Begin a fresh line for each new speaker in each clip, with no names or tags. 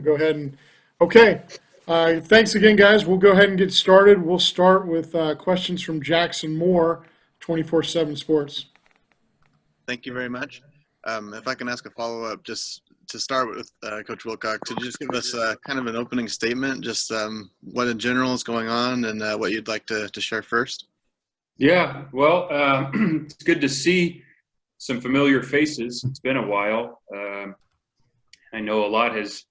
go ahead and, okay. Thanks again, guys. We'll go ahead and get started. We'll start with questions from Jackson Moore, 24/7 Sports.
Thank you very much. If I can ask a follow-up, just to start with Coach Wilcox, could you just give us kind of an opening statement, just what in general is going on and what you'd like to share first?
Yeah, well, it's good to see some familiar faces. It's been a while. I know a lot has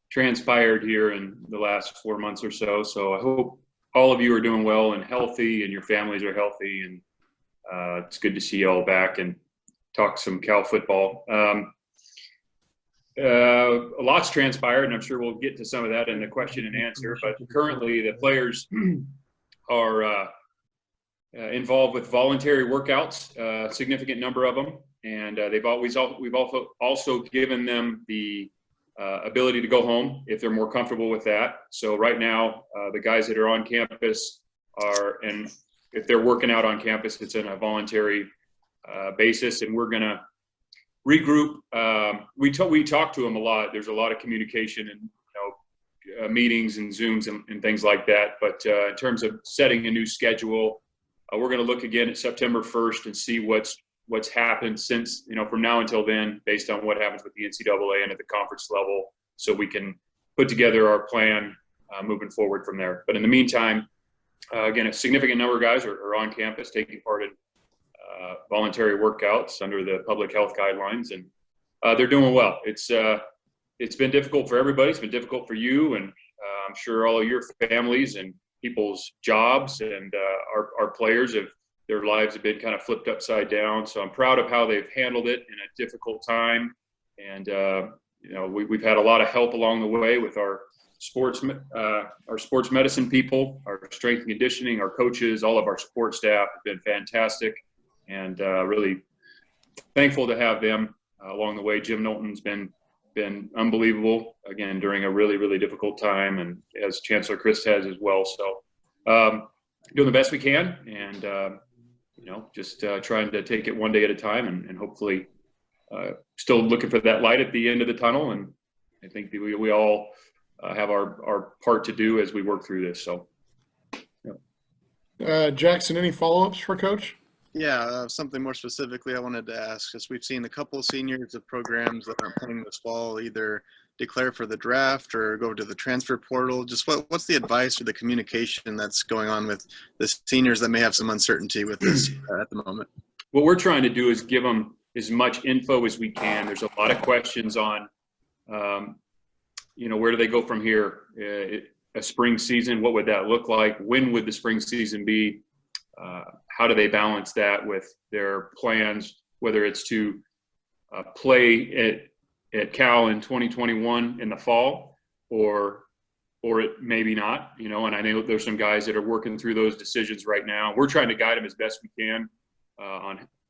transpired here in the last 4 months or so, so I hope all of you are doing well and healthy and your families are healthy, and it's good to see you all back and talk some Cal football. A lot's transpired, and I'm sure we'll get to some of that in the question and answer, but currently the players are involved with voluntary workouts, a significant number of them, and we've also given them the ability to go home if they're more comfortable with that. So right now, the guys that are on campus and if they're working out on campus, it's in a voluntary basis, and we're going to regroup. We talk to them a lot. There's a lot of communication and meetings and Zooms and things like that. But in terms of setting a new schedule, we're going to look again at September 1st and see what's happened since, from now until then, based on what happens with the NCAA and at the conference level, so we can put together our plan moving forward from there. But in the meantime, again, a significant number of guys are on campus taking part in voluntary workouts under the public health guidelines, and they're doing well. It's been difficult for everybody. It's been difficult for you, and I'm sure all of your families and people's jobs, and our players their lives have been kind of flipped upside down. So I'm proud of how they've handled it in a difficult time. And, we've had a lot of help along the way with our sports medicine people, our strength and conditioning, our coaches, all of our support staff have been fantastic, and really thankful to have them along the way. Jim Knowlton's been unbelievable, again, during a really, really difficult time, and as Chancellor Christ has as well. So doing the best we can, and just trying to take it one day at a time, and hopefully still looking for that light at the end of the tunnel. And I think that we all have our part to do as we work through this. So,
Jackson, any follow-ups for Coach?
Yeah, something more specifically I wanted to ask, because we've seen a couple of seniors of programs that aren't playing this fall either declare for the draft or go to the transfer portal. Just what's the advice or the communication that's going on with the seniors that may have some uncertainty with this at the moment?
What we're trying to do is give them as much info as we can. There's a lot of questions on, where do they go from here? A spring season, what would that look like? When would the spring season be? How do they balance that with their plans, whether it's to play at Cal in 2021 in the fall, or it maybe not, and I know there's some guys that are working through those decisions right now. We're trying to guide them as best we can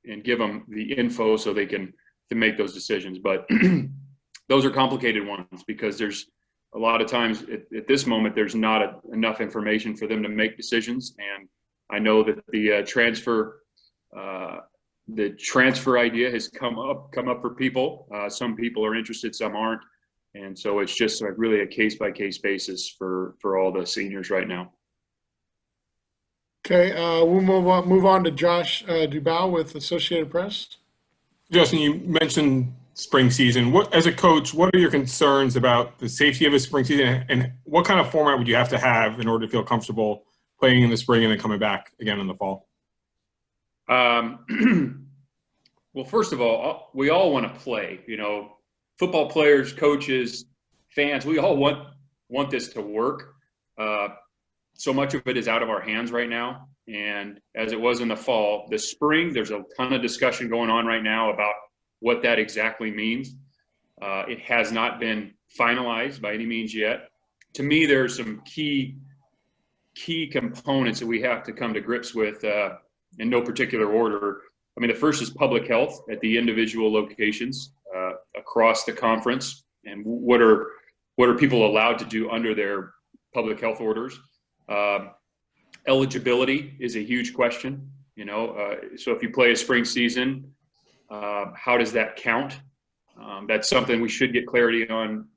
and give them the info so they can make those decisions. But those are complicated ones, because there's a lot of times at this moment, there's not enough information for them to make decisions. And I know that the transfer idea has come up for people. Some people are interested, some aren't. And so it's just really a case-by-case basis for all the seniors right now.
Okay, we'll move on to Josh Dubow with Associated Press.
Justin, you mentioned spring season. As a coach, what are your concerns about the safety of a spring season, and what kind of format would you have to have in order to feel comfortable playing in the spring and then coming back again in the fall?
Well, first of all, we all want to play. Football players, coaches, fans, we all want this to work. So much of it is out of our hands right now. And as it was in the fall, the spring, there's a ton of discussion going on right now about what that exactly means. It has not been finalized by any means yet. To me, there are some key components that we have to come to grips with in no particular order. I mean, the first is public health at the individual locations across the conference, and what are people allowed to do under their public health orders. Eligibility is a huge question. So if you play a spring season, how does that count? That's something we should get clarity on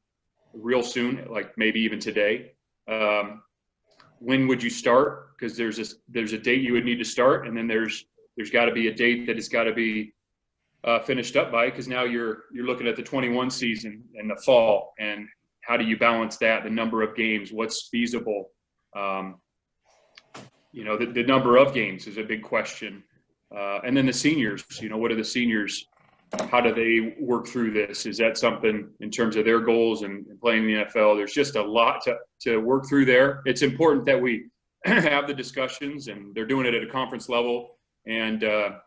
real soon, like maybe even today. When would you start? Because there's a date you would need to start, and then there's got to be a date that it's got to be finished up by, because now you're looking at the 21 season in the fall, and how do you balance that? The number of games, what's feasible? The number of games is a big question. And then the seniors, what are the seniors? How do they work through this? Is that something in terms of their goals and playing in the NFL? There's just a lot to work through there. It's important that we have the discussions, and they're doing it at a conference level and a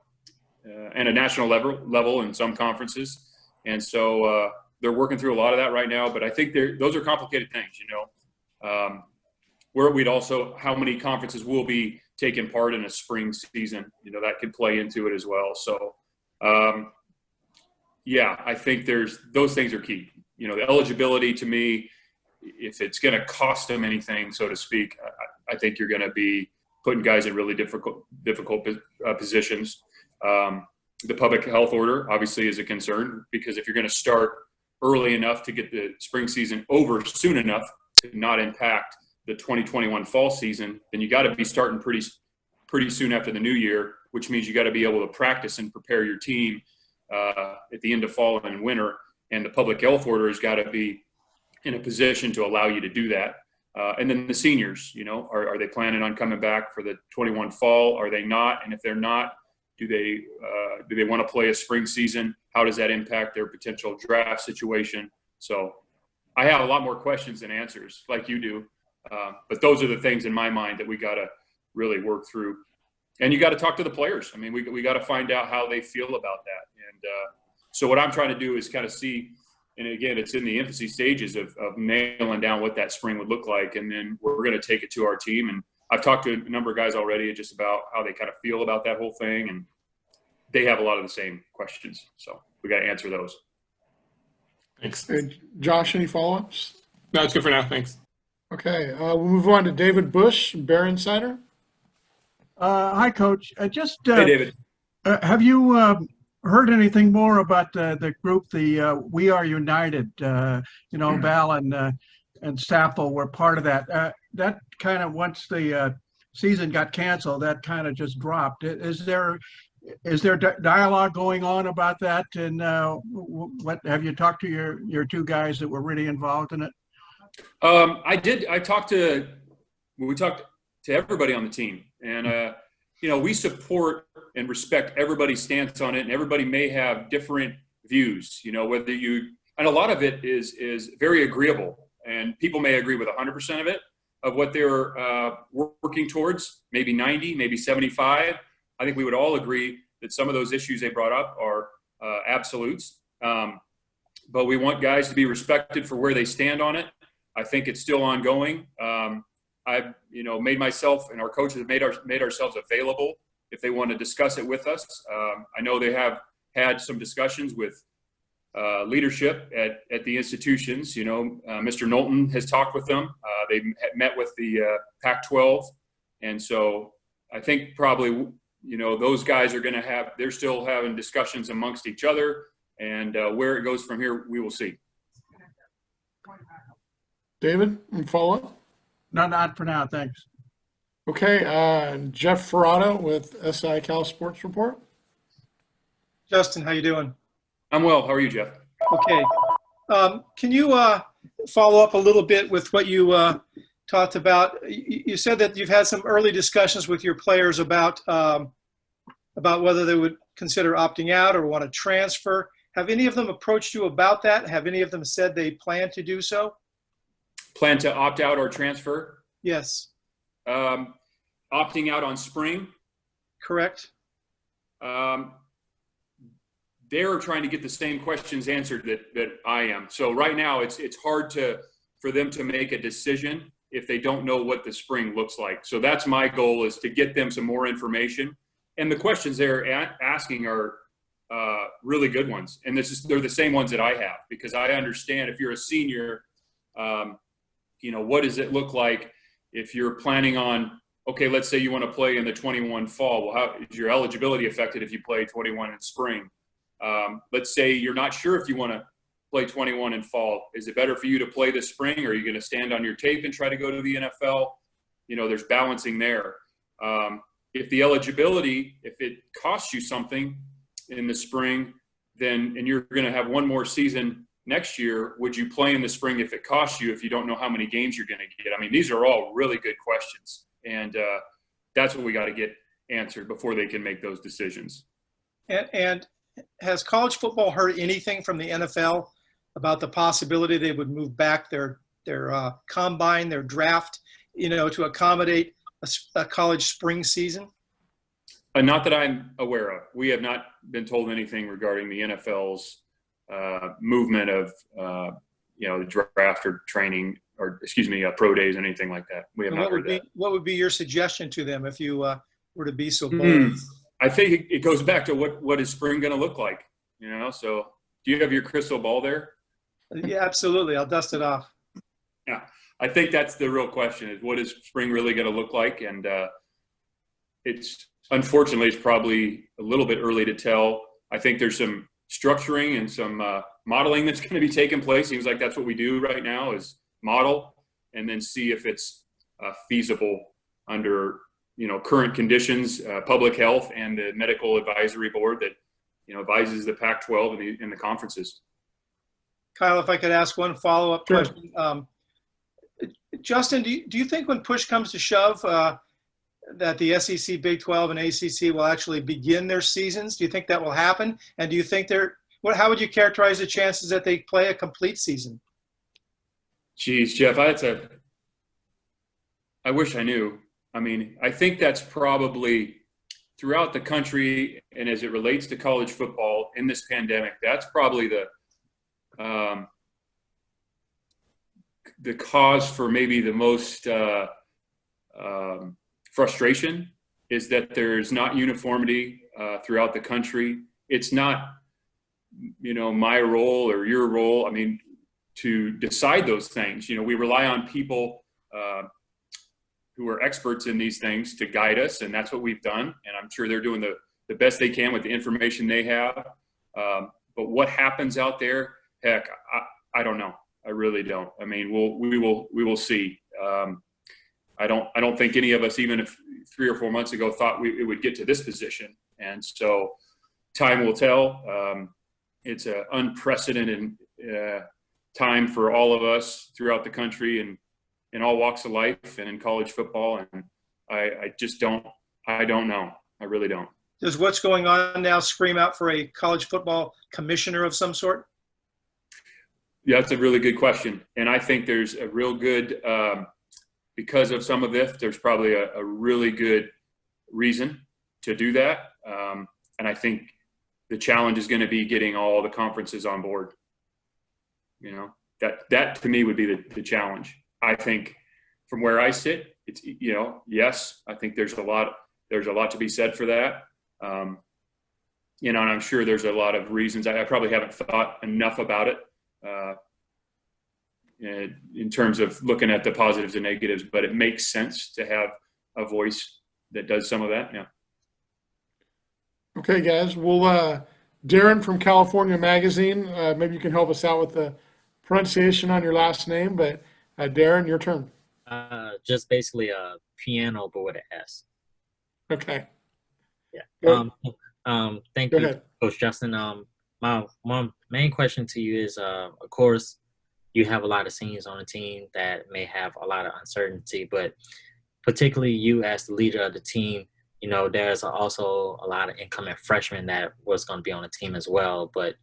national level in some conferences. And so they're working through a lot of that right now. But I think those are complicated things, where we'd also, how many conferences will be taking part in a spring season, that could play into it as well. So, I think those things are key. The eligibility, to me, if it's going to cost them anything, so to speak, I think you're going to be putting guys in really difficult positions. The public health order obviously is a concern, because if you're going to start early enough to get the spring season over soon enough to not impact the 2021 fall season, then you got to be starting pretty soon after the new year, which means you got to be able to practice and prepare your team at the end of fall and winter. And the public health order has got to be in a position to allow you to do that. And then the seniors, are they planning on coming back for the 21 fall? Are they not? And if they're not, do they want to play a spring season? How does that impact their potential draft situation? So I have a lot more questions than answers, like you do. But those are the things in my mind that we got to really work through. And you got to talk to the players. I mean, we got to find out how they feel about that. And so what I'm trying to do is kind of see, and again, it's in the infancy stages of nailing down what that spring would look like. And then we're going to take it to our team. And I've talked to a number of guys already just about how they kind of feel about that whole thing. And they have a lot of the same questions. So we got to answer those.
Thanks.
And Josh, any follow-ups?
No, it's good for now. Thanks.
Okay, we'll move on to David Bush, Bear Insider.
Hi, Coach.
Hey, David.
Have you heard anything more about the group, the We Are United? Val and Staffel were part of that. That kind of, once the season got canceled, that kind of just dropped. Is there dialogue going on about that? And what have you talked to your two guys that were really involved in it?
I did. We talked to everybody on the team, and we support and respect everybody's stance on it, and everybody may have different views. And a lot of it is very agreeable, and people may agree with 100% of it, of what they're working towards, maybe 90, maybe 75. I think we would all agree that some of those issues they brought up are absolutes, but we want guys to be respected for where they stand on it. I think it's still ongoing. I've made myself and our coaches have made ourselves available if they want to discuss it with us. I know they have had some discussions with leadership at the institutions. Mr. Knowlton has talked with them. They met with the Pac-12, and so I think probably those guys are going to they're still having discussions amongst each other, and where it goes from here, we will see.
David, any follow-up?
No, not for now. Thanks.
Okay, Jeff Ferrata with SI Cal Sports Report.
Justin, how you doing?
I'm well. How are you, Jeff?
Okay. Can you follow up a little bit with what you talked about? You said that you've had some early discussions with your players about whether they would consider opting out or want to transfer. Have any of them approached you about that? Have any of them said they plan to do so?
Plan to opt out or transfer?
Yes.
Opting out on spring?
Correct.
They're trying to get the same questions answered that I am. So right now it's hard for them to make a decision if they don't know what the spring looks like. So that's my goal, is to get them some more information. And the questions they're asking are really good ones. And they're the same ones that I have, because I understand if you're a senior, what does it look like if you're planning on, okay, let's say you want to play in the 21 fall. Well, how is your eligibility affected if you play 21 in spring? Let's say you're not sure if you want to play 21 in fall? Is it better for you to play this spring, or are you going to stand on your tape and try to go to the NFL? There's balancing there. If the eligibility, if it costs you something in the spring, and you're going to have one more season next year, would you play in the spring if it costs you, if you don't know how many games you're going to get? I mean, these are all really good questions, and that's what we got to get answered before they can make those decisions.
And has college football heard anything from the NFL about the possibility they would move back their combine, their draft, to accommodate a college spring season?
Not that I'm aware of. We have not been told anything regarding the NFL's movement of, the draft or training, or pro days, anything like that. We have not heard that.
What would be your suggestion to them if you were to be so bold?
I think it goes back to what is spring going to look like, So do you have your crystal ball there?
Yeah, absolutely. I'll dust it off.
Yeah. I think that's the real question, is what is spring really going to look like? And unfortunately, it's probably a little bit early to tell. I think there's some structuring and some modeling that's going to be taking place. Seems like that's what we do right now, is model and then see if it's feasible under, current conditions, public health, and the medical advisory board that, advises the Pac-12 and the conferences.
Kyle, if I could ask one follow-up question. Justin, do you think when push comes to shove that the SEC, Big 12, and ACC will actually begin their seasons? Do you think that will happen? And do you think how would you characterize the chances that they play a complete season?
Geez, Jeff, I wish I knew. I mean, I think that's probably throughout the country, and as it relates to college football in this pandemic, that's probably the cause for maybe the most frustration, is that there's not uniformity throughout the country. It's not, my role or your role, to decide those things. We rely on people who are experts in these things to guide us, and that's what we've done. And I'm sure they're doing the best they can with the information they have. But what happens out there, heck, I don't know. I really don't. We will see. I don't think any of us, even if 3 or 4 months ago, thought it would get to this position. And so time will tell. It's an unprecedented time for all of us throughout the country and in all walks of life and in college football. And I don't know. I really don't.
Does what's going on now scream out for a college football commissioner of some sort?
Yeah, that's a really good question. And I think there's a real good, because of some of this, there's probably a really good reason to do that. And I think the challenge is going to be getting all the conferences on board. That to me would be the challenge. I think from where I sit, it's, yes, I think there's a lot to be said for that. And I'm sure there's a lot of reasons. I probably haven't thought enough about it in terms of looking at the positives and negatives, but it makes sense to have a voice that does some of that. Yeah.
Okay, guys. Well, Darren from California Magazine, maybe you can help us out with the pronunciation on your last name, but Darren, your turn.
Just basically a piano, but with an S.
Okay.
Yeah. Thank
Go
you,
ahead.
Coach Justin. My main question to you is, of course, you have a lot of seniors on the team that may have a lot of uncertainty, but particularly you as the leader of the team, there's also a lot of incoming freshmen that was going to be on the team as well. But,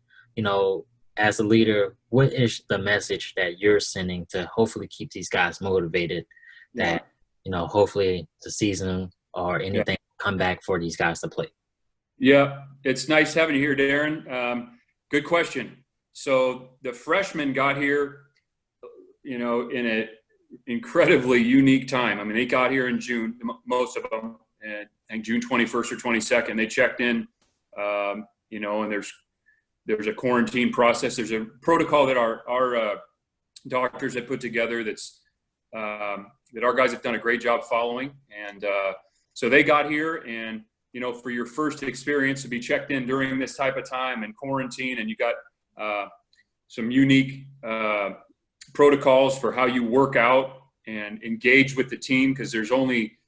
as a leader, what is the message that you're sending to hopefully keep these guys motivated that, hopefully the season or anything come back for these guys to play?
Yeah, it's nice having you here, Darren. Good question. So the freshmen got here, in an incredibly unique time. They got here in June, most of them, and I think June 21st or 22nd. They checked in, and there's a quarantine process. There's a protocol that our doctors have put together that's that our guys have done a great job following. And so they got here, and for your first experience to be checked in during this type of time and quarantine, and you got some unique protocols for how you work out and engage with the team, because there's only,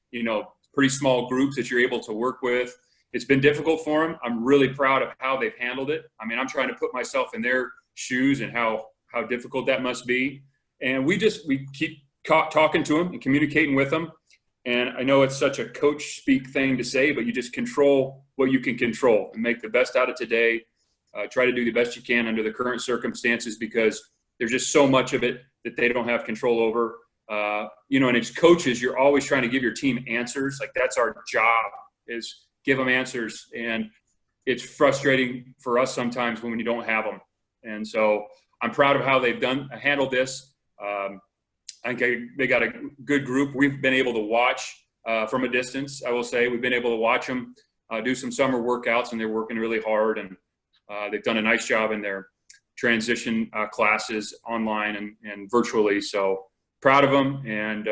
pretty small groups that you're able to work with. It's been difficult for them. I'm really proud of how they've handled it. I mean, I'm trying to put myself in their shoes and how difficult that must be. And we keep talking to them and communicating with them. And I know it's such a coach speak thing to say, but you just control what you can control and make the best out of today. Try to do the best you can under the current circumstances, because there's just so much of it that they don't have control over. And as coaches, you're always trying to give your team answers. Like, that's our job, is give them answers. And it's frustrating for us sometimes when you don't have them. And so I'm proud of how they've handled this. I think they got a good group. We've been able to watch from a distance. I will say we've been able to watch them do some summer workouts, and they're working really hard. And they've done a nice job in their transition classes online and virtually. So proud of them. And,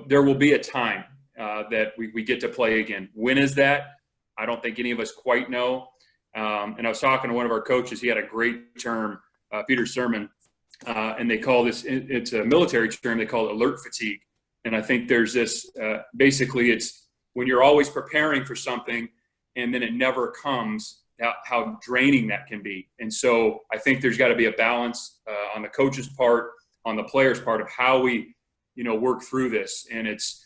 there will be a time that we get to play again. When is that? I don't think any of us quite know. And I was talking to one of our coaches. He had a great term, Peter Sermon, and they call this, it's a military term, they call it alert fatigue. And I think there's this, basically it's when you're always preparing for something and then it never comes, how draining that can be. And so I think there's got to be a balance on the coach's part, on the player's part, of how we, work through this. And it's,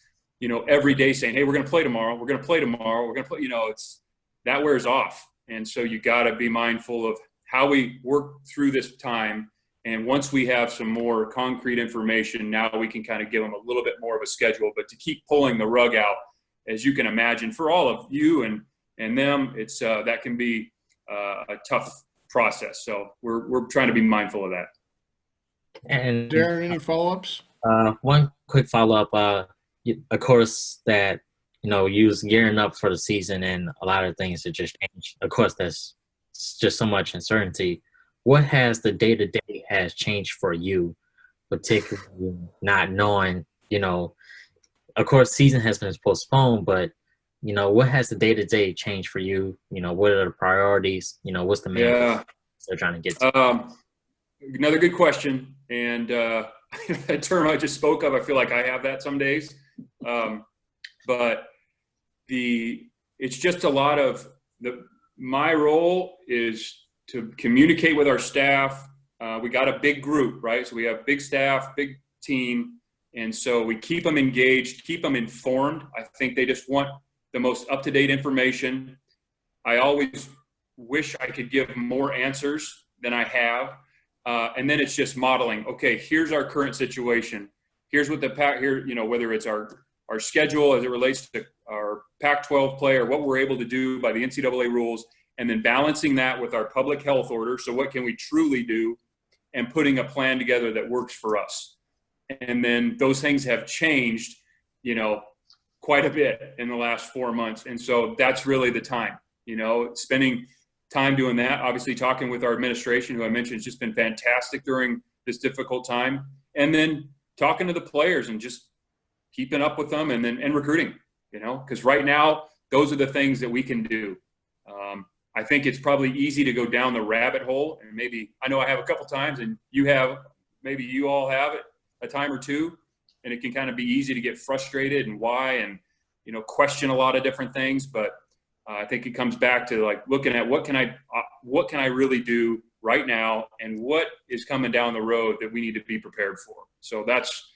every day saying, hey, we're going to play tomorrow. We're going to play tomorrow. We're going to play, it's, that wears off. And so you got to be mindful of how we work through this time. And once we have some more concrete information, now we can kind of give them a little bit more of a schedule. But to keep pulling the rug out, as you can imagine, for all of you and them, it's that can be a tough process. So we're trying to be mindful of that.
And
Darren, any follow-ups?
one quick follow-up, of course, that, you was gearing up for the season and a lot of things that just changed. Of course, that's just so much uncertainty. What has the day-to-day has changed for you, particularly not knowing, of course, season has been postponed, but, what has the day-to-day changed for you? What are the priorities? What's the main they're trying to get to?
Another good question. And that term I just spoke of, I feel like I have that some days. But it's just a lot of my role is to communicate with our staff. We got a big group, right? So we have big staff, big team. And so we keep them engaged, keep them informed. I think they just want the most up-to-date information. I always wish I could give more answers than I have. And then it's just modeling. Okay, here's our current situation. Here's what whether it's our schedule as it relates to our Pac-12 play or what we're able to do by the NCAA rules, and then balancing that with our public health order. So what can we truly do, and putting a plan together that works for us. And then those things have changed, quite a bit in the last 4 months. And so that's really the time, spending time doing that. Obviously talking with our administration, who I mentioned has just been fantastic during this difficult time. And then talking to the players and just keeping up with them, and recruiting, because right now those are the things that we can do. I think it's probably easy to go down the rabbit hole, and maybe I know I have a couple times, and maybe you all have it a time or two, and it can kind of be easy to get frustrated and why, and question a lot of different things. But I think it comes back to like looking at what can I really do right now, and what is coming down the road that we need to be prepared for. So that's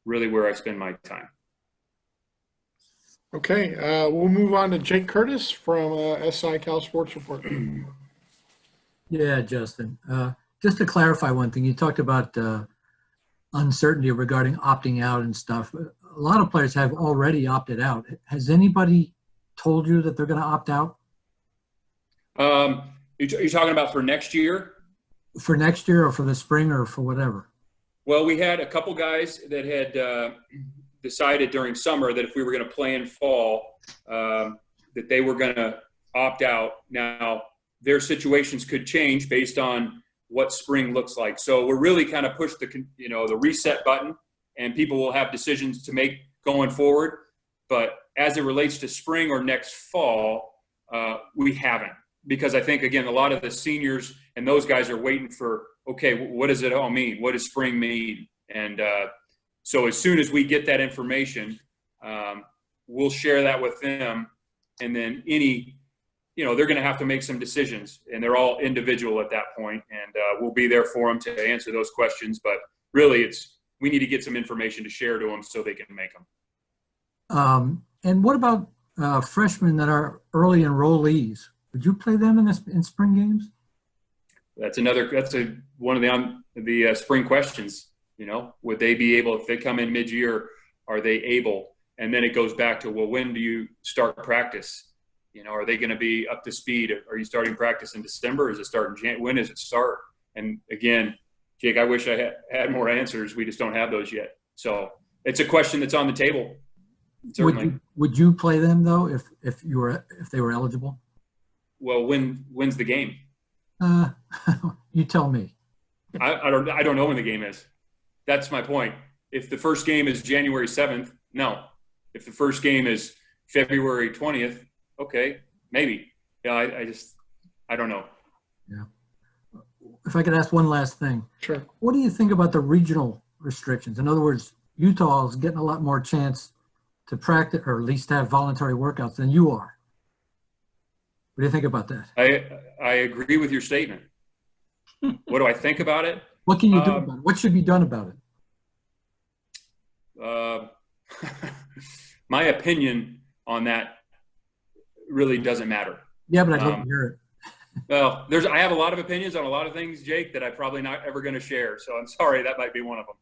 really where I spend my time.
Okay, we'll move on to Jake Curtis from SI Cal Sports Report.
Yeah, Justin. Just to clarify one thing, you talked about uncertainty regarding opting out and stuff. A lot of players have already opted out. Has anybody told you that they're going to opt out?
You're talking about for next year?
For next year, or for the spring, or for whatever?
Well, we had a couple guys that had decided during summer that if we were going to play in fall, that they were going to opt out. Now, their situations could change based on what spring looks like. So we're really kind of pushed the reset button, and people will have decisions to make going forward. But as it relates to spring or next fall, we haven't, because I think, again, a lot of the seniors and those guys are waiting for okay, what does it all mean? What does spring mean? And so as soon as we get that information, we'll share that with them. And then they're going to have to make some decisions, and they're all individual at that point. And we'll be there for them to answer those questions. But really, we need to get some information to share to them so they can make them.
And what about freshmen that are early enrollees? Would you play them in spring games?
That's one of the spring questions. Would they be able, if they come in mid-year, are they able? And then it goes back to, well, when do you start practice? Are they going to be up to speed? Are you starting practice in December? Is it starting when does it start? And again, Jake, I wish I had more answers. We just don't have those yet. So it's a question that's on the table. Certainly.
Would you play them though if they were eligible?
Well, when's the game?
You tell me.
I don't know when the game is. That's my point. If the first game is January 7th, no. If the first game is February 20th, okay, maybe. Yeah, I don't know.
Yeah. If I could ask one last thing.
Sure. What
do you think about the regional restrictions? In other words, Utah is getting a lot more chance to practice, or at least have voluntary workouts than you are. What do you think about that?
I agree with your statement. What do I think about it?
What can you do about it? What should be done about it?
My opinion on that really doesn't matter.
Yeah, but I'd love to hear it.
Well, I have a lot of opinions on a lot of things, Jake, that I'm probably not ever going to share. So I'm sorry, that might be one of them.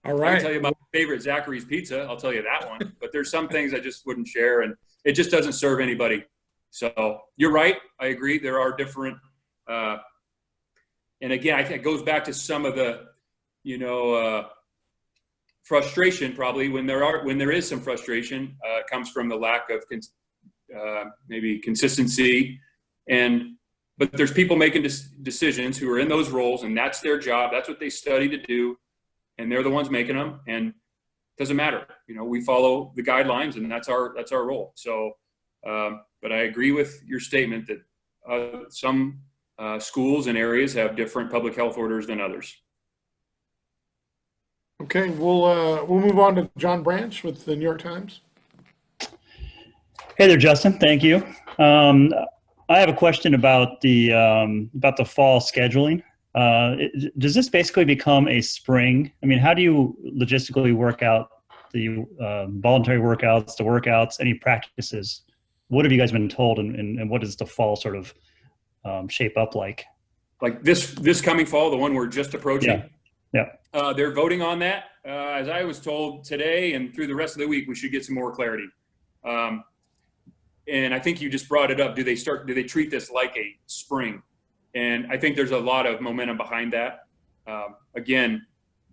All right.
I can tell you about my favorite Zachary's pizza. I'll tell you that one. But there's some things I just wouldn't share, and it just doesn't serve anybody. So you're right. I agree. There are different. And again, I think it goes back to some of the, frustration probably when there is some frustration comes from the lack of maybe consistency. But there's people making decisions who are in those roles, and that's their job. That's what they study to do. And they're the ones making them, and it doesn't matter. We follow the guidelines, and that's our role. So, but I agree with your statement that some schools and areas have different public health orders than others.
Okay, we'll move on to John Branch with the New York Times.
Hey there, Justin. Thank you. I have a question about the fall scheduling. Does this basically become a spring? I mean, how do you logistically work out the voluntary workouts, the workouts, any practices? What have you guys been told, and what does the fall sort of shape up like?
Like this coming fall, the one we're just approaching?
Yeah.
They're voting on that. As I was told today and through the rest of the week, we should get some more clarity. And I think you just brought it up. Do they treat this like a spring? And I think there's a lot of momentum behind that. Again,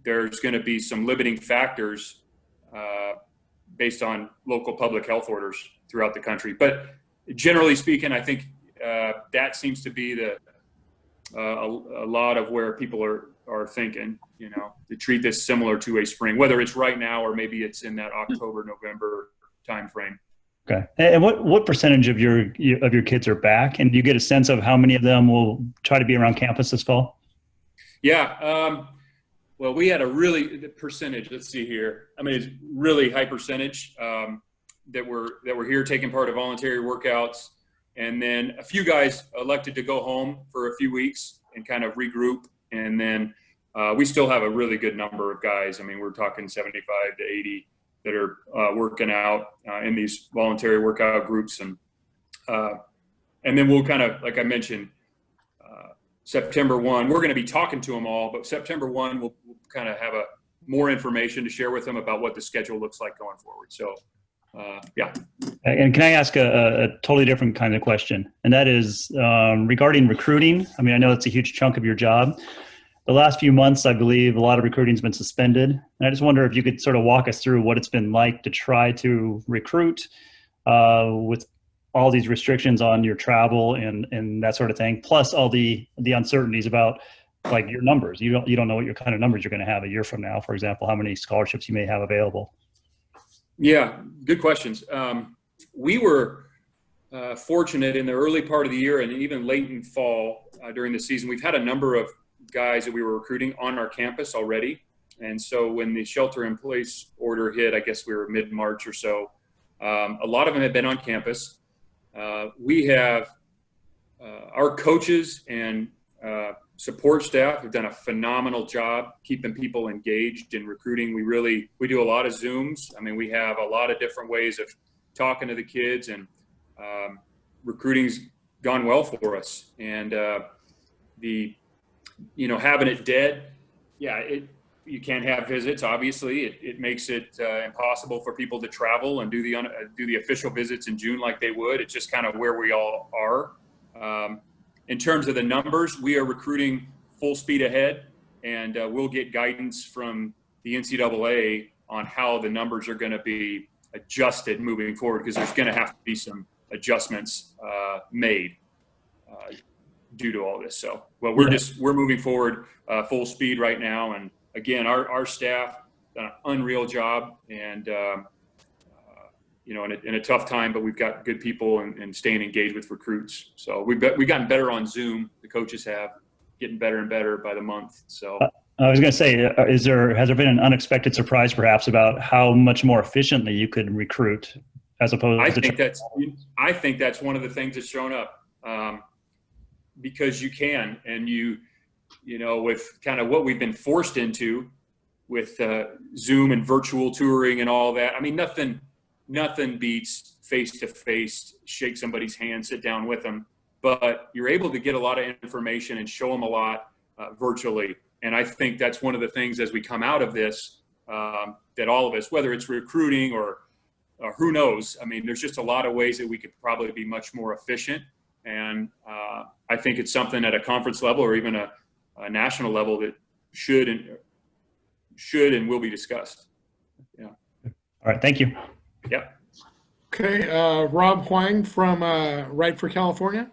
there's going to be some limiting factors based on local public health orders throughout the country. But generally speaking, I think that seems to be a lot of where people are thinking, to treat this similar to a spring, whether it's right now or maybe it's in that October, November timeframe.
Okay. And what percentage of your kids are back? And do you get a sense of how many of them will try to be around campus this fall?
Yeah. Well, we had the percentage, let's see here. I mean, it's really high percentage that were here taking part of voluntary workouts. And then a few guys elected to go home for a few weeks and kind of regroup. And then we still have a really good number of guys. I mean, we're talking 75 to 80 that are working out in these voluntary workout groups. And then we'll kind of, like I mentioned, September 1, we're going to be talking to them all, but September 1, we'll kind of have more information to share with them about what the schedule looks like going forward. So, yeah.
And can I ask a totally different kind of question? And that is regarding recruiting. I mean, I know it's a huge chunk of your job. The last few months, I believe a lot of recruiting has been suspended. And I just wonder if you could sort of walk us through what it's been like to try to recruit with all these restrictions on your travel and that sort of thing, plus all the uncertainties about like your numbers. You don't know what your kind of numbers you're going to have a year from now, for example, how many scholarships you may have available.
Yeah, good questions. We were fortunate in the early part of the year and even late in fall during the season. We've had a number of guys that we were recruiting on our campus already. And so when the shelter-in-place order hit, I guess we were mid-March or so, a lot of them had been on campus. We have our coaches and support staff have done a phenomenal job keeping people engaged in recruiting. We do a lot of Zooms. I mean, we have a lot of different ways of talking to the kids, and recruiting's gone well for us. And having it dead, you can't have visits. Obviously, it makes it impossible for people to travel and do the official visits in June like they would. It's just kind of where we all are. In terms of the numbers, we are recruiting full speed ahead, and we'll get guidance from the NCAA on how the numbers are going to be adjusted moving forward, because there's going to have to be some adjustments made due to all this. So, well, we're moving forward full speed right now, and again, our staff done an unreal job, and in a tough time, but we've got good people and staying engaged with recruits. So we've gotten better on Zoom. The coaches have getting better and better by the month. So
I was going to say, has there been an unexpected surprise perhaps about how much more efficiently you could recruit as opposed to?
I think that's one of the things that's shown up, because you can, and with kind of what we've been forced into with Zoom and virtual touring and all that. I mean, nothing beats face-to-face, shake somebody's hand, sit down with them. But you're able to get a lot of information and show them a lot virtually. And I think that's one of the things as we come out of this, that all of us, whether it's recruiting or who knows, I mean, there's just a lot of ways that we could probably be much more efficient. And I think it's something at a conference level or even a national level that should and will be discussed. Yeah.
All right. Thank you.
Yep.
Okay. Rob Huang from Right for California.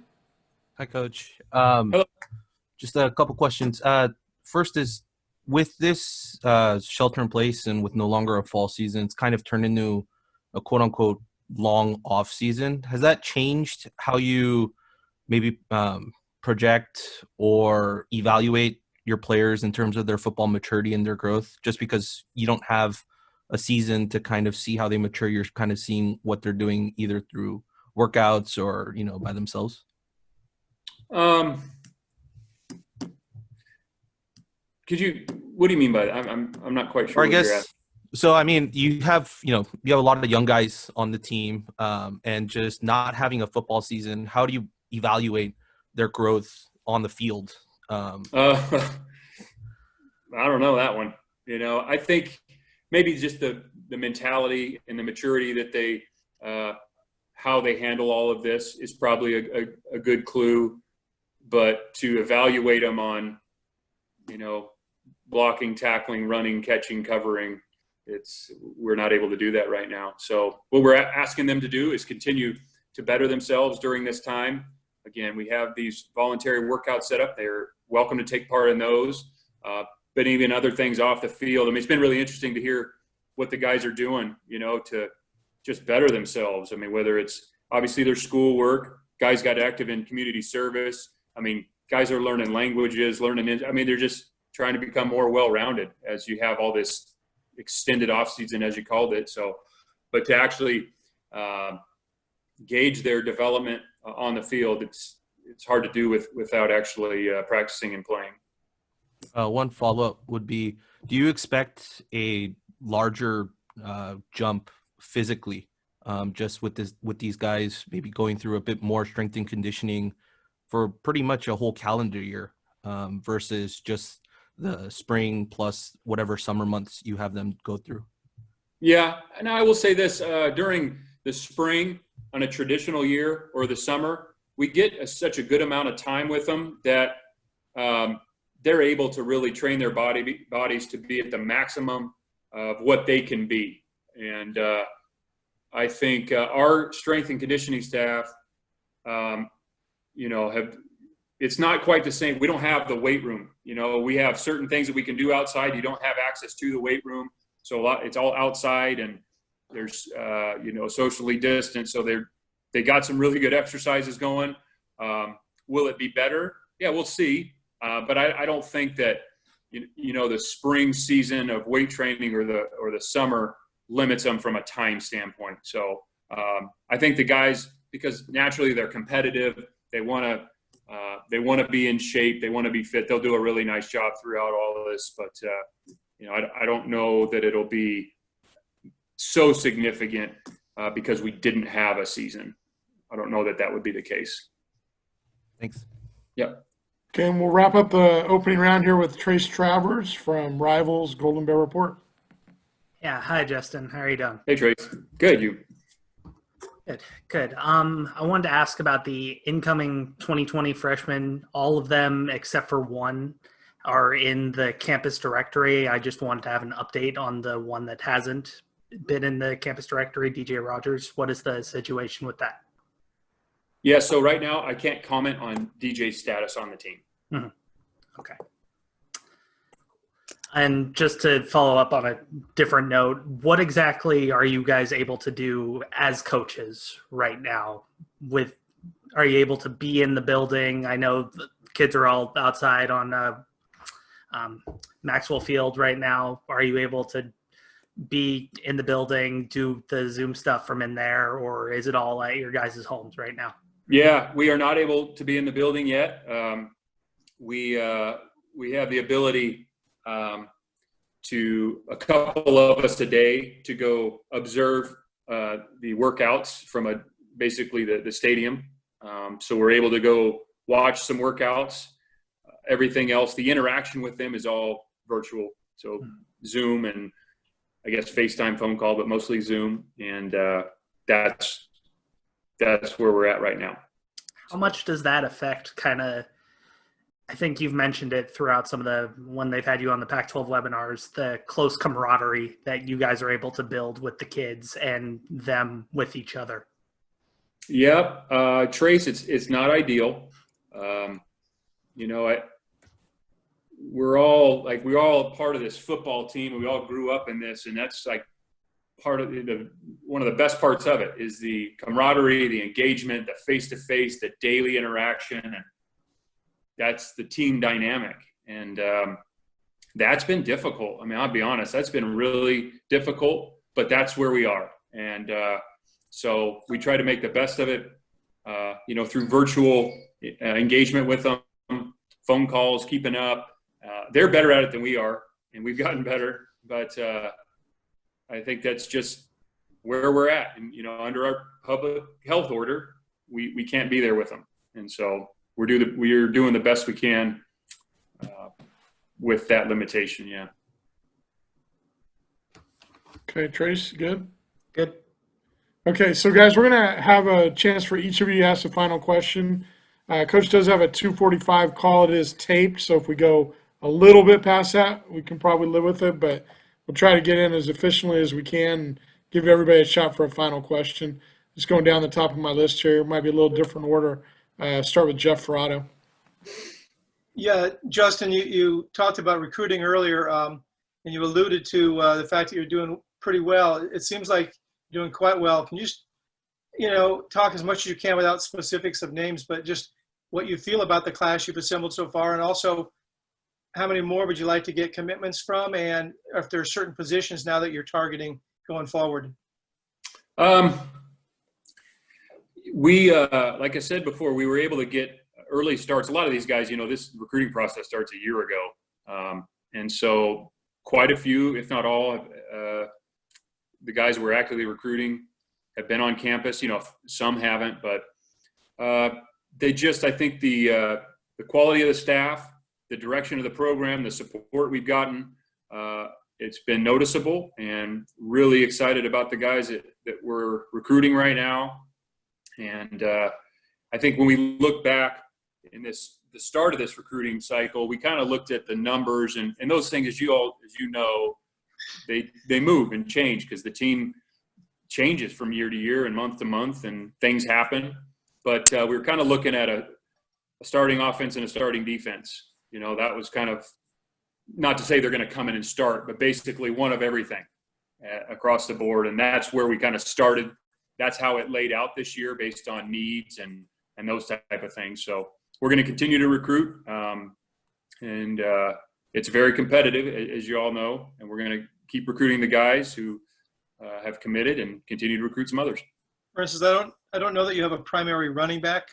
Hi, Coach.
Hello.
Just a couple questions. First is, with this shelter in place and with no longer a fall season, it's kind of turned into a quote unquote long off season. Has that changed how you maybe project or evaluate your players in terms of their football maturity and their growth? Just because you don't have a season to kind of see how they mature, you're kind of seeing what they're doing either through workouts or, by themselves?
What do you mean by that? I'm not quite sure.
Or I guess, so, I mean, you have a lot of young guys on the team, and just not having a football season, how do you evaluate their growth on the field?
I don't know that one. I think maybe just the mentality and the maturity that they, how they handle all of this is probably a good clue. But to evaluate them on, blocking, tackling, running, catching, covering, we're not able to do that right now. So what we're asking them to do is continue to better themselves during this time. Again, we have these voluntary workouts set up. They're welcome to take part in those, but even other things off the field. I mean, it's been really interesting to hear what the guys are doing, to just better themselves. I mean, whether it's obviously their schoolwork, guys got active in community service. I mean, guys are learning languages, they're just trying to become more well-rounded as you have all this extended off-season, as you called it. So, but to actually gauge their development on the field, it's hard to do without actually practicing and playing.
One follow-up would be, do you expect a larger jump physically, just with these guys maybe going through a bit more strength and conditioning for pretty much a whole calendar year, versus just the spring plus whatever summer months you have them go through?
Yeah, and I will say this, during the spring on a traditional year or the summer, we get such a good amount of time with them that they're able to really train their bodies to be at the maximum of what they can be. And I think our strength and conditioning staff, it's not quite the same. We don't have the weight room. We have certain things that we can do outside. You don't have access to the weight room. So it's all outside, and there's, socially distanced. So they got some really good exercises going. Will it be better? Yeah, we'll see. But I don't think that the spring season of weight training or the summer limits them from a time standpoint. So I think the guys, because naturally they're competitive, they want to be in shape, they want to be fit. They'll do a really nice job throughout all of this. But I don't know that it'll be so significant because we didn't have a season. I don't know that would be the case.
Thanks.
Yep.
Okay, and we'll wrap up the opening round here with Trace Travers from Rivals Golden Bear Report.
Yeah. Hi, Justin. How are you doing?
Hey, Trace. Good. You?
Good. I wanted to ask about the incoming 2020 freshmen. All of them, except for one, are in the campus directory. I just wanted to have an update on the one that hasn't been in the campus directory, DJ Rogers. What is the situation with that?
Yeah, so right now I can't comment on DJ's status on the team.
Mm-hmm. Okay. And just to follow up on a different note, what exactly are you guys able to do as coaches right now? Are you able to be in the building? I know the kids are all outside on Maxwell Field right now. Are you able to be in the building, do the Zoom stuff from in there, or is it all at your guys' homes right now?
Yeah, we are not able to be in the building yet. We have the ability to a couple of us a day to go observe the workouts from basically the stadium. So we're able to go watch some workouts. Everything else, the interaction with them is all virtual. So Zoom and I guess FaceTime phone call, but mostly Zoom. And that's where we're at right now.
How much does that affect I think you've mentioned it throughout when they've had you on the Pac-12 webinars, the close camaraderie that you guys are able to build with the kids and them with each other?
Yep. Trace, it's not ideal. We're all a part of this football team, and we all grew up in this, and that's like part of one of the best parts of it is the camaraderie, the engagement, the face-to-face, the daily interaction, and that's the team dynamic. And that's been difficult. I mean, I'll be honest, that's been really difficult, but that's where we are. And so we try to make the best of it, through virtual engagement with them, phone calls, keeping up. They're better at it than we are, and we've gotten better, but I think that's just where we're at. And, under our public health order, we can't be there with them. And so we're doing the best we can with that limitation. Yeah.
Okay, Trace, good?
Good.
Okay, so guys, we're going to have a chance for each of you to ask a final question. Coach does have a 2:45 call. It is taped, so if we go a little bit past that, we can probably live with it, but we'll try to get in as efficiently as we can and give everybody a shot for a final question. Just going down the top of my list here. It might be a little different order. Start with Jeff Ferrato.
Yeah, Justin, you talked about recruiting earlier, and you alluded to the fact that you're doing pretty well. It seems like you're doing quite well. Can you just, talk as much as you can without specifics of names, but just what you feel about the class you've assembled so far, and also how many more would you like to get commitments from, and if there are certain positions now that you're targeting going forward?
We, like I said before, we were able to get early starts. A lot of these guys, this recruiting process starts a year ago. And so quite a few, if not all, the guys we're actively recruiting have been on campus. Some haven't, but I think the quality of the staff, the direction of the program, the support we've gotten, it's been noticeable, and really excited about the guys that we're recruiting right now. And I think when we look back in the start of this recruiting cycle, we kind of looked at the numbers and those things, as you know, they move and change because the team changes from year to year and month to month, and things happen. But we were kind of looking at a starting offense and a starting defense. That was kind of, not to say they're going to come in and start, but basically one of everything across the board. And that's where we kind of started. That's how it laid out this year based on needs and those type of things. So we're going to continue to recruit, and it's very competitive, as you all know, and we're going to keep recruiting the guys who have committed and continue to recruit some others.
For instance, I don't know that you have a primary running back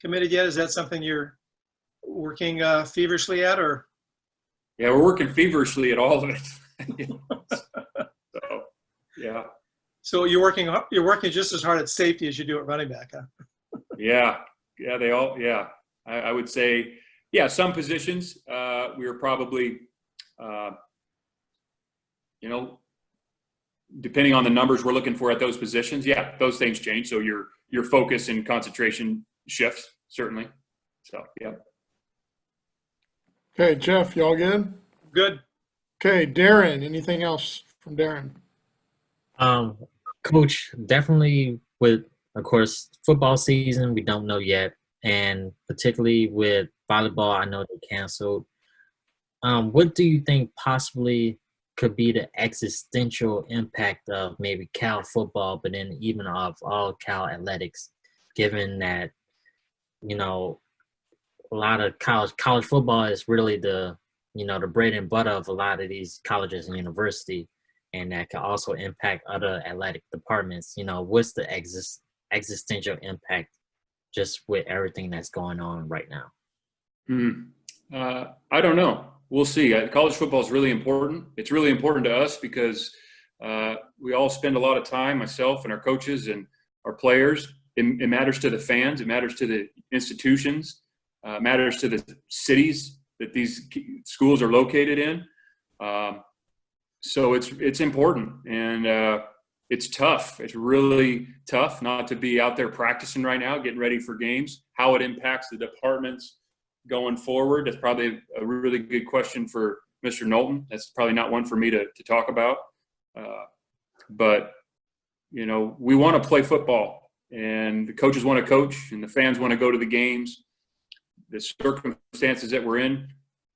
committed yet. Is that something you're working feverishly at, or?
Yeah, we're working feverishly at all of it. So, yeah.
So you're working just as hard at safety as you do at running back, huh?
Yeah, they all. Yeah, I would say, yeah, some positions we are probably, depending on the numbers we're looking for at those positions. Yeah, those things change. So your focus and concentration shifts certainly. So yeah.
Okay, Jeff, y'all good?
Good.
Okay, Darren, anything else from Darren?
Coach, definitely with, of course, football season, we don't know yet. And particularly with volleyball, I know they canceled. What do you think possibly could be the existential impact of maybe Cal football, but then even of all Cal athletics, given that, a lot of college football is really the bread and butter of a lot of these colleges and university, and that can also impact other athletic departments. What's the existential impact just with everything that's going on right now?
I don't know. We'll see. College football is really important. It's really important to us because we all spend a lot of time, myself and our coaches and our players. It matters to the fans. It matters to the institutions. It matters to the cities that these schools are located in. So it's important, and it's tough. It's really tough not to be out there practicing right now, getting ready for games. How it impacts the departments going forward, that's probably a really good question for Mr. Knowlton. That's probably not one for me to talk about. But, we want to play football, and the coaches want to coach, and the fans want to go to the games. The circumstances that we're in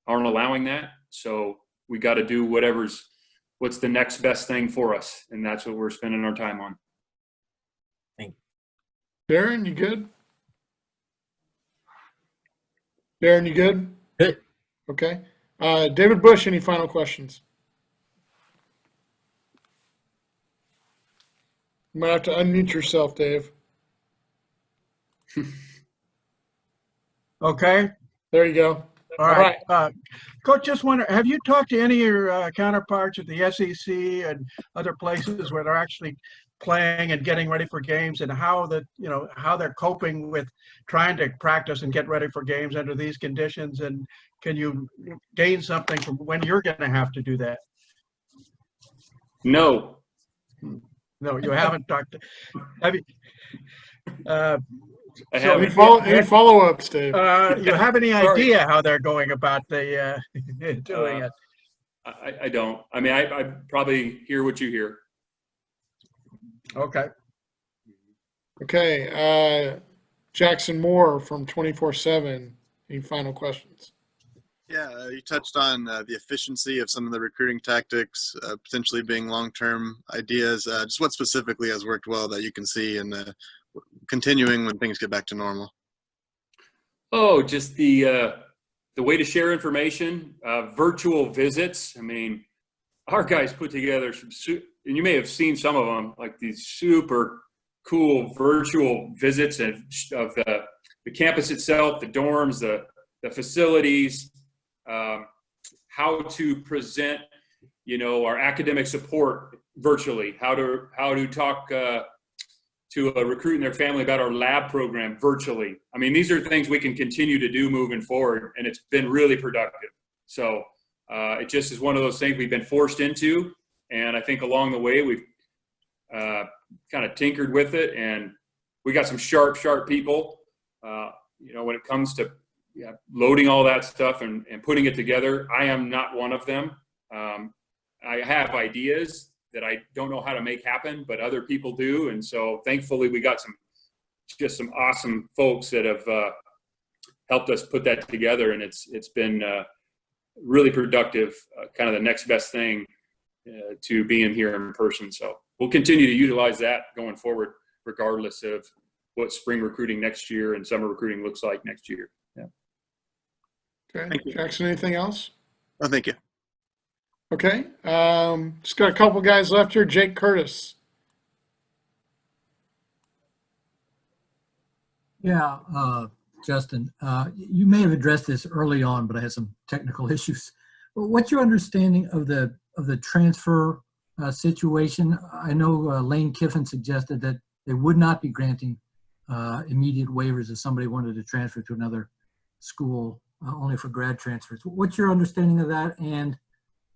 aren't allowing that. So we got to do what's the next best thing for us. And that's what we're spending our time on.
Thank
you. Darren, you good? Darren, you good?
Good.
Okay. David Bush, any final questions? You might have to unmute yourself, Dave.
Okay.
There you go.
All right. Coach, just wonder, have you talked to any of your counterparts at the SEC and other places where they're actually playing and getting ready for games, and how they're coping with trying to practice and get ready for games under these conditions? And can you gain something from when you're going to have to do that?
No.
No, you haven't talked to. Have you?
Any follow-ups, Dave?
You have any idea how they're going about doing it?
I don't. I mean, I probably hear what you hear.
Okay.
Okay. Jackson Moore from 24/7. Any final questions?
Yeah, you touched on the efficiency of some of the recruiting tactics, potentially being long-term ideas. Just what specifically has worked well that you can see and continuing when things get back to normal?
Oh, just the way to share information, virtual visits. I mean, our guys put together and you may have seen some of them, like these super cool virtual visits of the campus itself, the dorms, the facilities, how to present, our academic support virtually, how to talk to a recruit and their family about our lab program virtually. I mean, these are things we can continue to do moving forward, and it's been really productive. So it just is one of those things we've been forced into, and I think along the way we've kind of tinkered with it, and we got some sharp people, when it comes to loading all that stuff and putting it together. I am not one of them. I have ideas that I don't know how to make happen, but other people do. And so thankfully we got some awesome folks that have helped us put that together. And it's been really productive, kind of the next best thing to being here in person. So we'll continue to utilize that going forward, regardless of what spring recruiting next year and summer recruiting looks like next year.
Okay,
Thank you.
Jackson, anything else?
Oh, thank you.
Okay, just got a couple guys left here. Jake Curtis.
Yeah, Justin, you may have addressed this early on, but I had some technical issues. What's your understanding of the transfer situation? I know Lane Kiffin suggested that they would not be granting immediate waivers if somebody wanted to transfer to another school, only for grad transfers. What's your understanding of that? And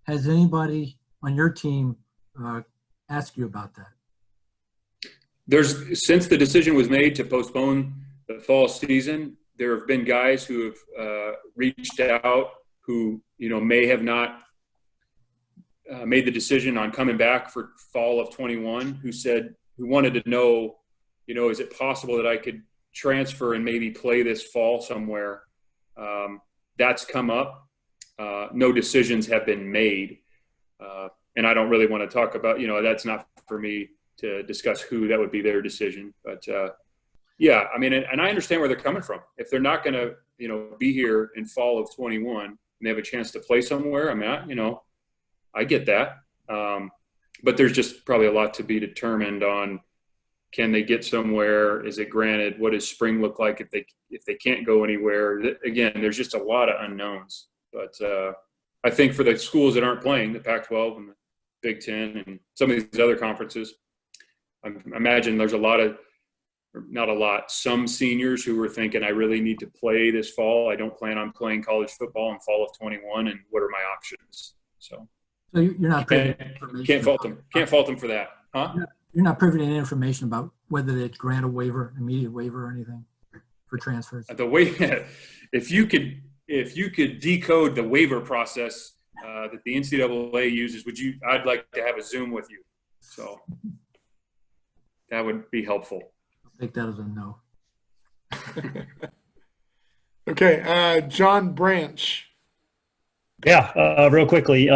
has anybody on your team asked you about that?
Since the decision was made to postpone the fall season, there have been guys who have reached out who, may have not made the decision on coming back for fall of 21, who wanted to know, is it possible that I could transfer and maybe play this fall somewhere? That's come up. No decisions have been made. And I don't really want to talk about, that's not for me to discuss who. That would be their decision. But yeah, I mean, and I understand where they're coming from. If they're not going to, be here in fall of 21 and they have a chance to play somewhere, I mean, I get that. But there's just probably a lot to be determined on. Can they get somewhere? Is it granted? What does spring look like if they can't go anywhere? Again, there's just a lot of unknowns. But I think for the schools that aren't playing, the Pac-12 and the Big Ten and some of these other conferences, I imagine there's some seniors who were thinking, I really need to play this fall. I don't plan on playing college football in fall of 21, and what are my options? So
you're not privy to information.
Can't fault them. Can't fault them for that, huh?
You're not privy to any information about whether they grant a waiver, immediate waiver, or anything for transfers.
The way, if you could decode the waiver process that the NCAA uses, I'd like to have a Zoom with you. So that would be helpful.
I'll take that as a no.
Okay, John Branch.
Yeah, real quickly,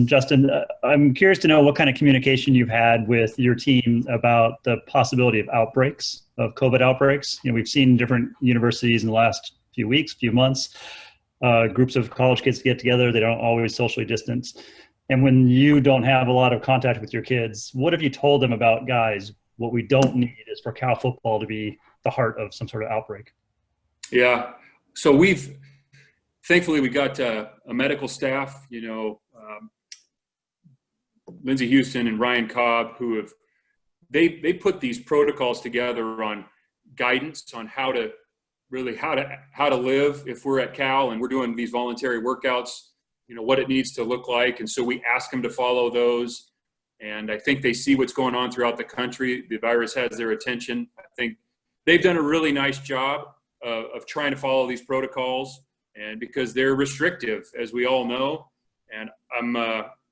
Justin, I'm curious to know what kind of communication you've had with your team about the possibility of outbreaks, of COVID outbreaks. We've seen different universities in the last few weeks, few months, groups of college kids get together. They don't always socially distance. And when you don't have a lot of contact with your kids, what have you told them about, guys, what we don't need is for Cal football to be the heart of some sort of outbreak?
Yeah, so thankfully, we got a medical staff, Lindsey Houston and Ryan Cobb, who they put these protocols together on guidance on how to live if we're at Cal and we're doing these voluntary workouts, what it needs to look like. And so we ask them to follow those. And I think they see what's going on throughout the country. The virus has their attention. I think they've done a really nice job of trying to follow these protocols. And because they're restrictive, as we all know, and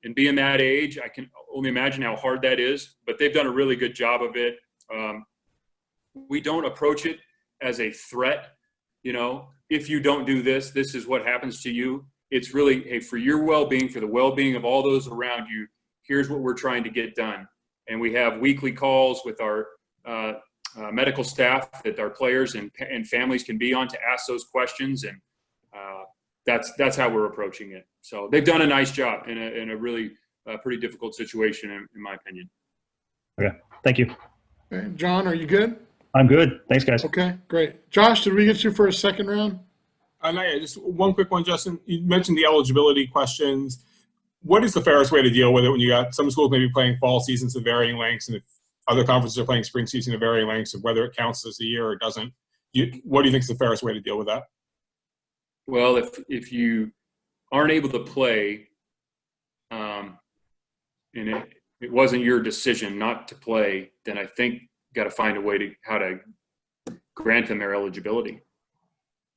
and being that age, I can only imagine how hard that is, but they've done a really good job of it. We don't approach it as a threat. If you don't do this, this is what happens to you. It's really, hey, for your well-being, for the well-being of all those around you, here's what we're trying to get done. And we have weekly calls with our medical staff that our players and families can be on to ask those questions. And that's how we're approaching it. So they've done a nice job in a really pretty difficult situation, in my opinion.
Okay, thank you.
Okay, John, are you good?
I'm good. Thanks, guys.
Okay, great. Josh, did we get you for a second round?
Just one quick one, Justin. You mentioned the eligibility questions. What is the fairest way to deal with it when you got some schools maybe playing fall seasons of varying lengths, and if other conferences are playing spring season of varying lengths, of whether it counts as a year or doesn't? What do you think is the fairest way to deal with that?
Well, if you aren't able to play, and it wasn't your decision not to play, then I think you got to find a way how to grant them their eligibility.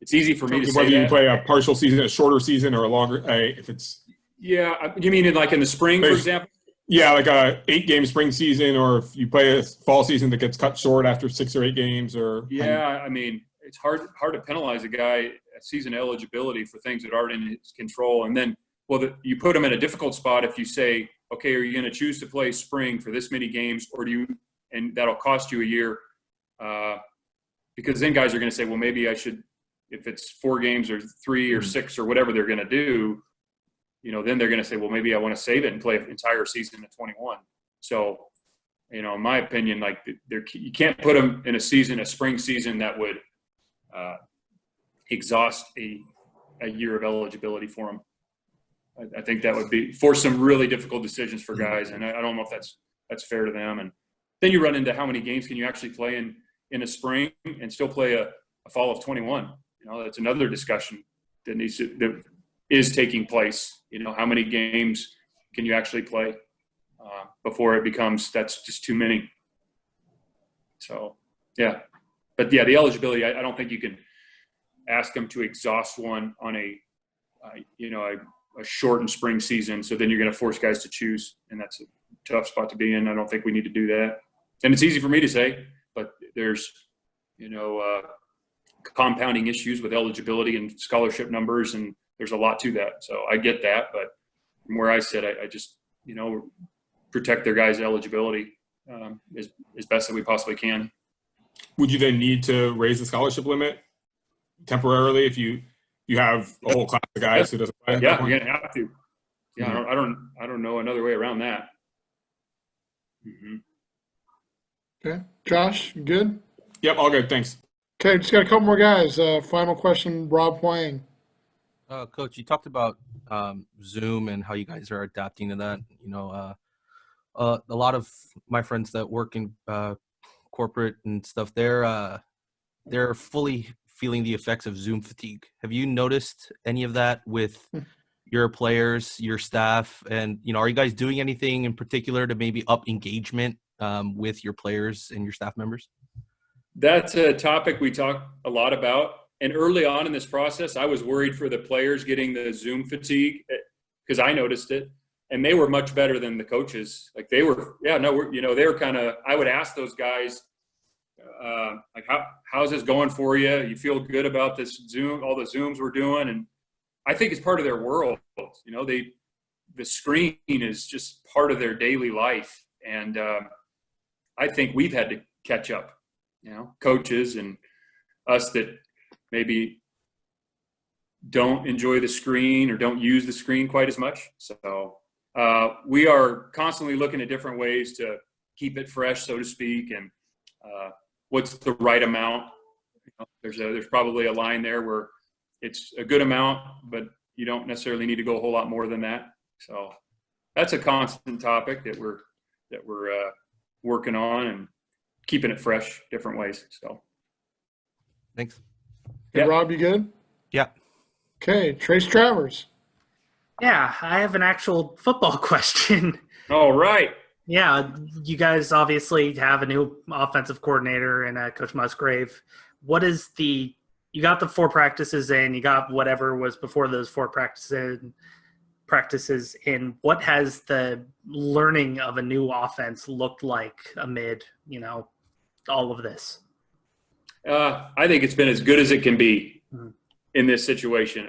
It's easy for me to say
whether you
that.
play a partial season, a shorter season, or a longer. If it's
you mean in the spring, for example?
Yeah, like a 8-game spring season, or if you play a fall season that gets cut short after 6 or 8 games, or
I mean, it's hard to penalize a guy at season eligibility for things that aren't in his control, and then you put him in a difficult spot if you say, okay, are you going to choose to play spring for this many games, or and that'll cost you a year, because then guys are going to say, well, maybe I should if it's 4 games or 3 or 6 or whatever they're going to do, you know, then they're going to say, well, maybe I want to save it and play an entire season at 21. So, you know, in my opinion, like you can't put them in a spring season that would exhaust a year of eligibility for them. I think that would be force some really difficult decisions for guys, and I don't know if that's fair to them. And then you run into how many games can you actually play in a spring and still play a fall of 21. You know, that's another discussion that is taking place. You know, how many games can you actually play before it becomes that's just too many. So yeah, but yeah, the eligibility, I don't think you can ask them to exhaust one on a shortened spring season. So then you're going to force guys to choose, and that's a tough spot to be in. I don't think we need to do that. And it's easy for me to say, but there's, you know, compounding issues with eligibility and scholarship numbers, and there's a lot to that. So I get that, but from where I sit, I just, you know, protect their guys' eligibility as best that we possibly can.
Would you then need to raise the scholarship limit temporarily if you have a whole class of guys who doesn't play?
Yeah, you're gonna have to. Yeah, I don't know another way around that. Mm-hmm.
Okay, Josh, you good?
Yep, all good. Thanks.
Okay, just got a couple more guys. Final question, Rob Huang.
Coach, you talked about Zoom and how you guys are adapting to that. You know, a lot of my friends that work in corporate and stuff, they're fully feeling the effects of Zoom fatigue. Have you noticed any of that with your players, your staff, and, you know, are you guys doing anything in particular to maybe up engagement with your players and your staff members?
That's a topic we talk a lot about. And early on in this process, I was worried for the players getting the Zoom fatigue because I noticed it, and they were much better than the coaches. Like they were, they were kind of, I would ask those guys, like, how's this going for you? You feel good about this Zoom, all the Zooms we're doing? And I think it's part of their world. You know, the screen is just part of their daily life. And I think we've had to catch up, you know, coaches and us that maybe don't enjoy the screen or don't use the screen quite as much. So we are constantly looking at different ways to keep it fresh, so to speak, and what's the right amount. You know, there's probably a line there where it's a good amount, but you don't necessarily need to go a whole lot more than that. So that's a constant topic that we're working on and keeping it fresh different ways. So
thanks.
Hey,
Yeah.
Rob, you good?
Yeah.
Okay, Trace Travers.
Yeah, I have an actual football question.
all right.
Yeah, you guys obviously have a new offensive coordinator and Coach Musgrave. What is you got the 4 practices in, you got whatever was before those 4 practices in. What has the learning of a new offense looked like amid, you know, all of this?
I think it's been as good as it can be in this situation.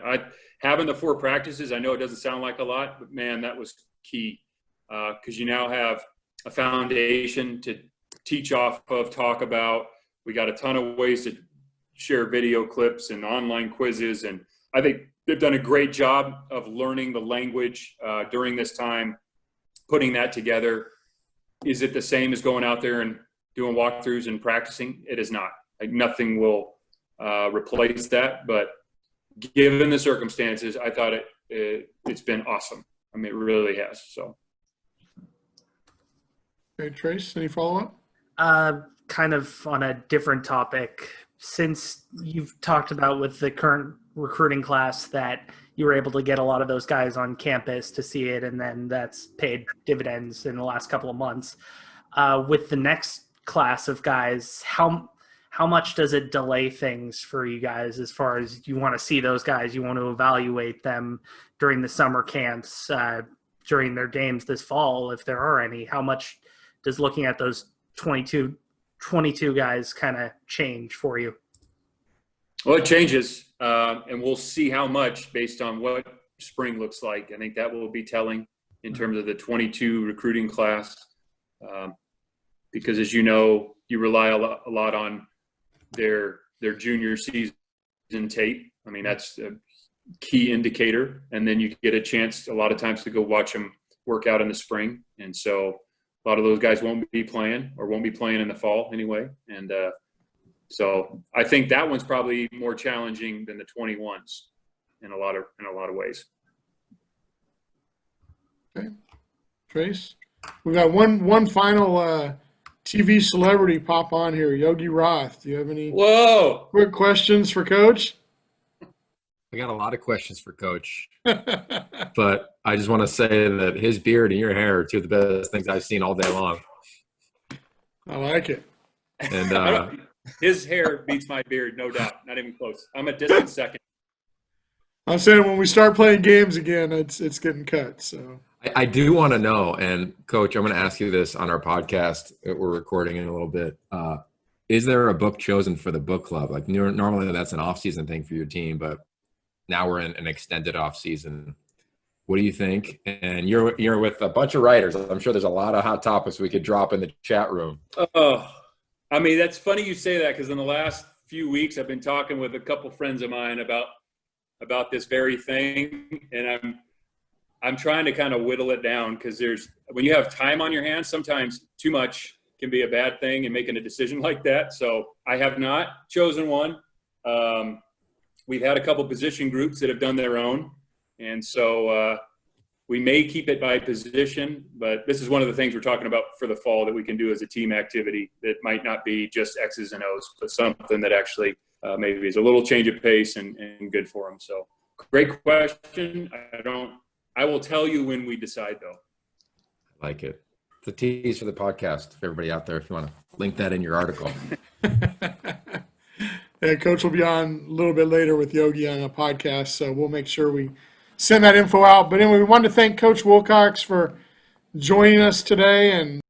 Having the 4 practices, I know it doesn't sound like a lot, but man, that was key. Because you now have a foundation to teach off of, talk about. We got a ton of ways to share video clips and online quizzes, and I think they've done a great job of learning the language during this time, putting that together. Is it the same as going out there and doing walkthroughs and practicing? It is not. Like nothing will replace that, but given the circumstances, I thought it's been awesome. I mean, it really has. So.
Okay, Trace, any follow-up?
Kind of on a different topic. Since you've talked about with the current recruiting class that you were able to get a lot of those guys on campus to see it, and then that's paid dividends in the last couple of months. With the next class of guys, how much does it delay things for you guys as far as you want to see those guys, you want to evaluate them during the summer camps, during their games this fall, if there are any? How much does looking at those 22 guys kind of change for you?
Well, it changes, and we'll see how much based on what spring looks like. I think that will be telling in terms of the 22 recruiting class, because as you know, you rely a lot on their junior season preseason tape. I mean, that's a key indicator. And then you get a chance a lot of times to go watch them work out in the spring. And so a lot of those guys won't be playing in the fall anyway. And so I think that one's probably more challenging than the 21s in a lot of ways.
Okay. Trace, we got one final TV celebrity pop on here, Yogi Roth. Do you have any
Whoa!
quick questions for Coach?
I got a lot of questions for Coach, but I just want to say that his beard and your hair are two of the best things I've seen all day long.
I like it.
And
his hair beats my beard, no doubt. Not even close. I'm a distant second.
I'm saying when we start playing games again, it's getting cut. So
I do want to know, and Coach, I'm going to ask you this on our podcast that we're recording in a little bit. Is there a book chosen for the book club? Like normally that's an off-season thing for your team, but now we're in an extended off-season. What do you think? And you're with a bunch of writers. I'm sure there's a lot of hot topics we could drop in the chat room.
Oh, I mean, that's funny you say that, because in the last few weeks I've been talking with a couple friends of mine about this very thing, and I'm trying to kind of whittle it down, because when you have time on your hands, sometimes too much can be a bad thing in making a decision like that. So I have not chosen one. We've had a couple position groups that have done their own, and so we may keep it by position, but this is one of the things we're talking about for the fall that we can do as a team activity that might not be just X's and O's, but something that actually maybe is a little change of pace and good for them. So great question. I will tell you when we decide, though.
I like it. It's a tease for the podcast for everybody out there if you want to link that in your article.
yeah, Coach will be on a little bit later with Yogi on a podcast, so we'll make sure we send that info out. But anyway, we wanted to thank Coach Wilcox for joining us today, and